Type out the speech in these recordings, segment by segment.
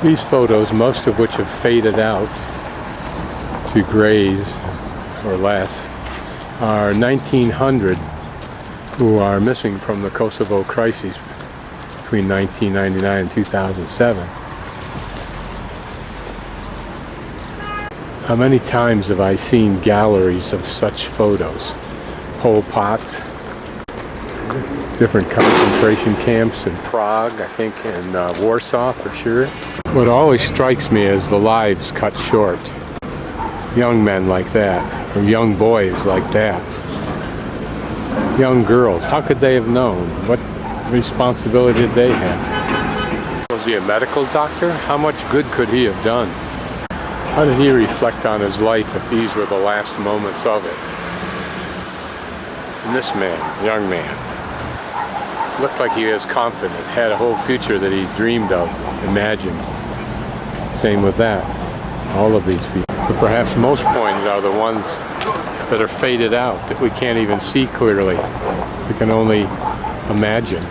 These photos, most of which have faded out to grays or less, are 1,900 who are missing from the Kosovo Crisis between 1999 and 2007. How many times have I seen galleries of such photos? Pol Pots, different concentration camps in Prague, I think, and Warsaw for sure. What always strikes me is the lives cut short. Young men like that, or young boys like that. Young girls, how could they have known? What responsibility did they have? Was he a medical doctor? How much good could he have done? How did he reflect on his life if these were the last moments of it? And this man, young man, looked like he was confident, had a whole future that he dreamed of, imagined. Same with that, all of these people. But perhaps most poignant are the ones that are faded out, that we can't even see clearly. We can only imagine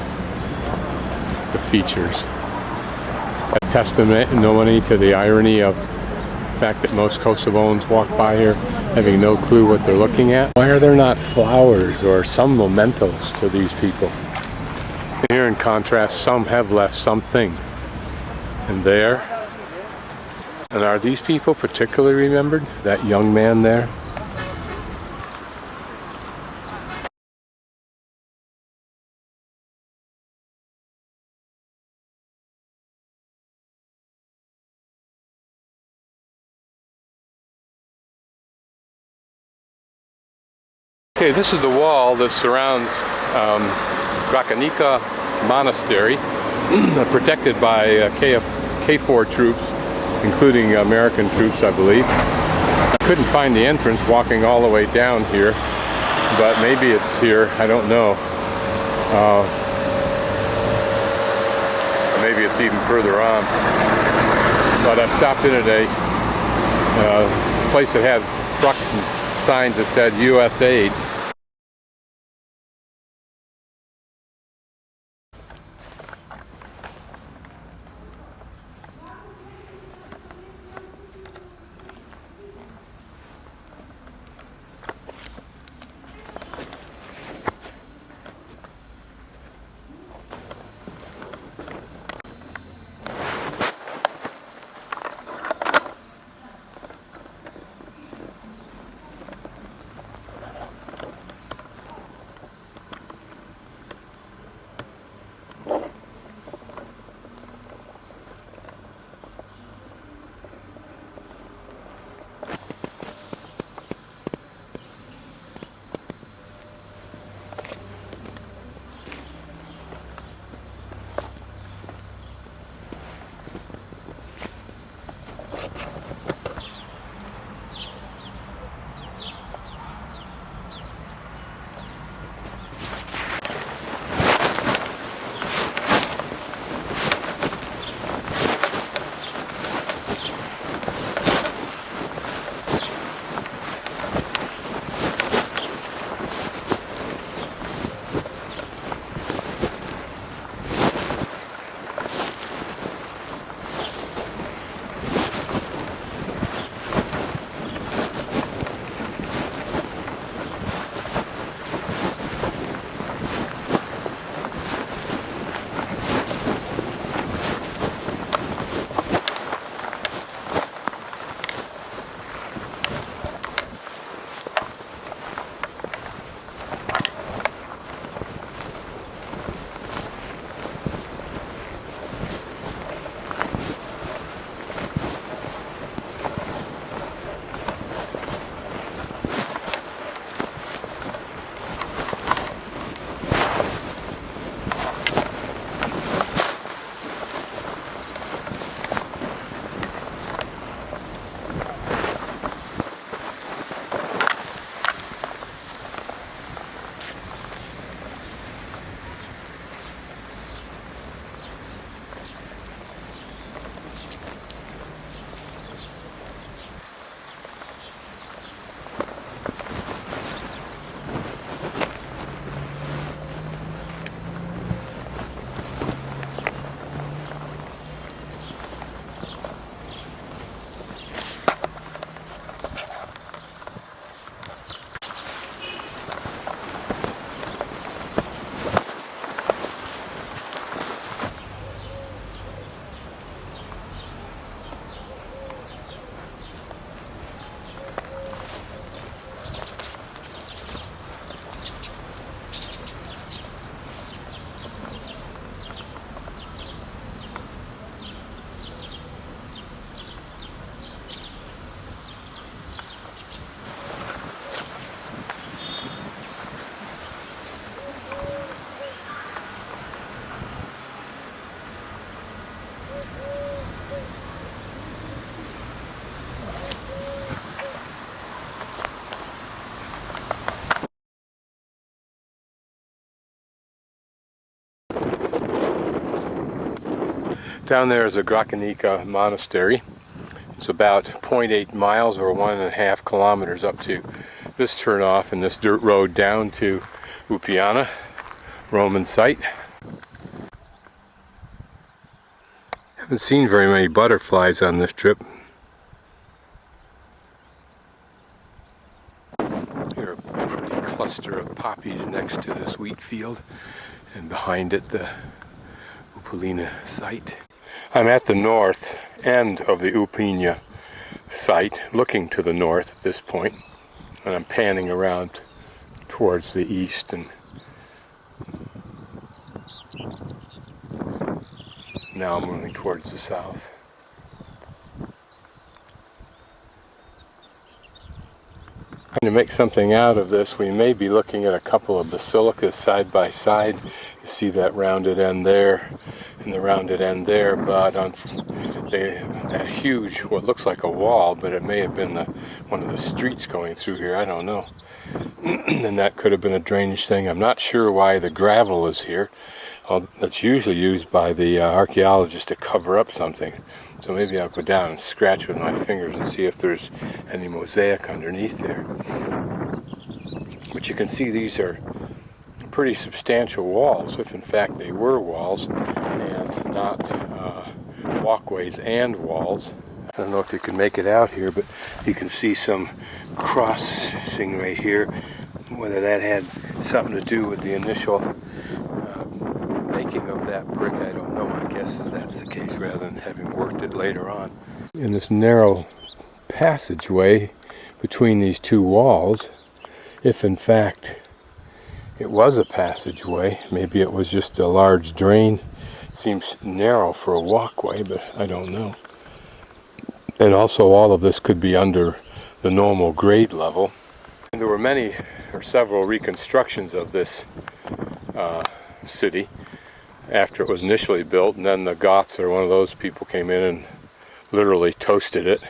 the features. A testimony to the irony of the fact that most Kosovans walk by here having no clue what they're looking at. Why are there not flowers or some mementos to these people? Here in contrast, some have left something. And there. And are these people particularly remembered? That young man there? Okay, this is the wall that surrounds Gračanica Monastery, protected by KFOR troops, including American troops, I believe. I couldn't find the entrance walking all the way down here, but maybe it's here, I don't know. Maybe it's even further on. But I stopped in at a place that had trucks and signs that said US Aid. Down there is a Gračanica Monastery. It's about 0.8 miles or 1.5 kilometers up to this turnoff and this dirt road down to Ulpiana Roman site. Haven't seen very many butterflies on this trip. Here a pretty cluster of poppies next to this wheat field, and behind it the Ulpiana site. I'm at the north end of the Ulpiana site, looking to the north at this point, and I'm panning around towards the east, and now I'm moving towards the south. To make something out of this, we may be looking at a couple of basilicas side by side. You see that rounded end there and the rounded end there, but on that huge, what looks like a wall, but it may have been one of the streets going through here, I don't know. And that could have been a drainage thing. I'm not sure why the gravel is here. That's usually used by the archaeologists to cover up something. So maybe I'll go down and scratch with my fingers and see if there's any mosaic underneath there. But you can see these are pretty substantial walls, if in fact they were walls and not walkways and walls. I don't know if you can make it out here, but you can see some crossing right here. Whether that had something to do with the initial making of that brick, I don't know. My guess is that's the case, rather than having worked it later on. In this narrow passageway between these two walls, if in fact it was a passageway, maybe it was just a large drain. It seems narrow for a walkway, but I don't know. And also all of this could be under the normal grade level. And there were many or several reconstructions of this city after it was initially built, and then the Goths, or one of those people, came in and literally toasted it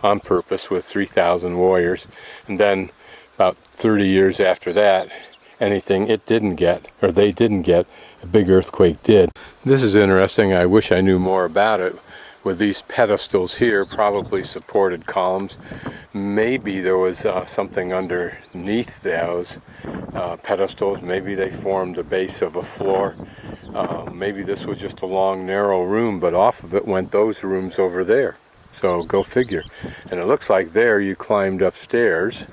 on purpose with 3,000 warriors. And then about 30 years after that, anything it didn't get, or they didn't get, a big earthquake did. This is interesting. I wish I knew more about it. With these pedestals here, probably supported columns. Maybe there was something underneath those pedestals. Maybe they formed the base of a floor. Maybe this was just a long, narrow room, but off of it went those rooms over there. So go figure. And it looks like there you climbed upstairs,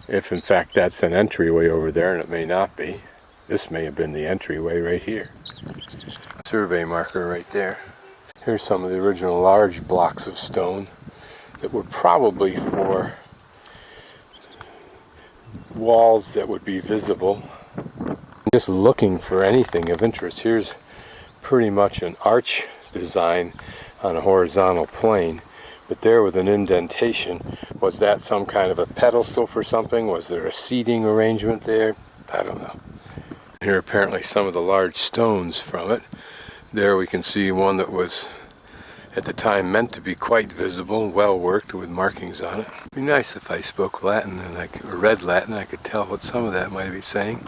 if in fact that's an entryway over there, and it may not be. This may have been the entryway right here. Survey marker right there. Here's some of the original large blocks of stone that were probably for walls that would be visible. Just looking for anything of interest. Here's pretty much an arch design on a horizontal plane, but there with an indentation. Was that some kind of a pedestal for something? Was there a seating arrangement there? I don't know. Here apparently some of the large stones from it. There we can see one that was at the time meant to be quite visible, well worked with markings on it. It'd be nice if I spoke Latin and or read Latin, I could tell what some of that might be saying.